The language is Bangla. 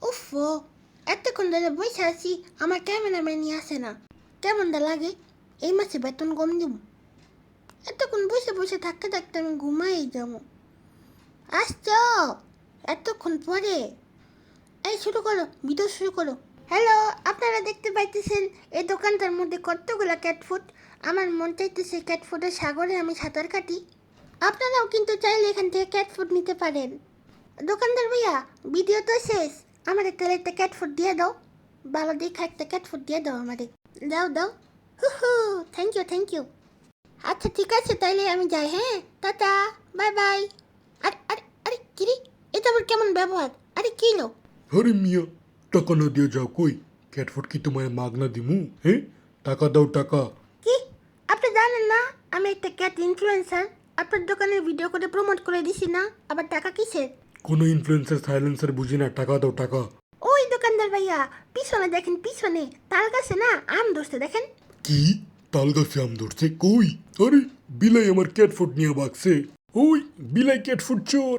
উফো, এতক্ষণ ধরে বসে আছি, আমার ক্যামেরাম্যান আসে না। কেমনটা লাগে? এই মাসে বেতন কম দিব। এতক্ষণ বসে বসে থাকতে থাকতে আমি ঘুমাই যাবো। আসছো এতক্ষণ পরে? এই শুরু করো, ভিডিও শুরু করো। হ্যালো, আপনারা দেখতে পাইতেছেন এই দোকানটার মধ্যে কতগুলো ক্যাটফুড। আমার মন চাইতেছে ক্যাটফুডের সাগরে আমি সাঁতার কাটি। আপনারাও কিন্তু চাইলে এখান থেকে ক্যাটফুড নিতে পারেন। দোকানদার ভাইয়া, ভিডিও তো শেষ, আমার একটা ক্যাটফুড দিয়ে দাও। ভালো দেখে একটা ক্যাটফুড দিয়ে দাও আমারে। দাও দাও। হু, থ্যাংক ইউ। আচ্ছা ঠিক আছে, তাইলে আমি যাই। হ্যাঁ, টাটা, বাই বাই। আরে আরে আরে কিরে, এটা আবার কেমন ব্যবহার? আরে কি লো? আরে মিয়া, টাকা না দিয়ে যাও কই? ক্যাটফুড কি তোমায় মাগনা দিমু? হ্যাঁ, টাকা দাও টাকা। কি? আপনি জানেন না আমি একটা ক্যাট ইনফ্লুয়েন্সার? আপনার দোকানের ভিডিও করে প্রমোট করে দিছি না, আবার টাকা কিসের? কোনো ইনফ্লুয়েন্সার সাইলেন্সার বুঝি না, টাকা দাও টাকা। ওই দোকানদার ভাইয়া, পিছনে দেখেন, পিছনে তাল গাছে না আম ধরছে দেখেন। কি? তাল গাছে আম ধরছে কই? আরে বিলাই আমার ক্যাটফুড নিয়ে বাগছে। ওই বিলাই ক্যাটফুড চোর।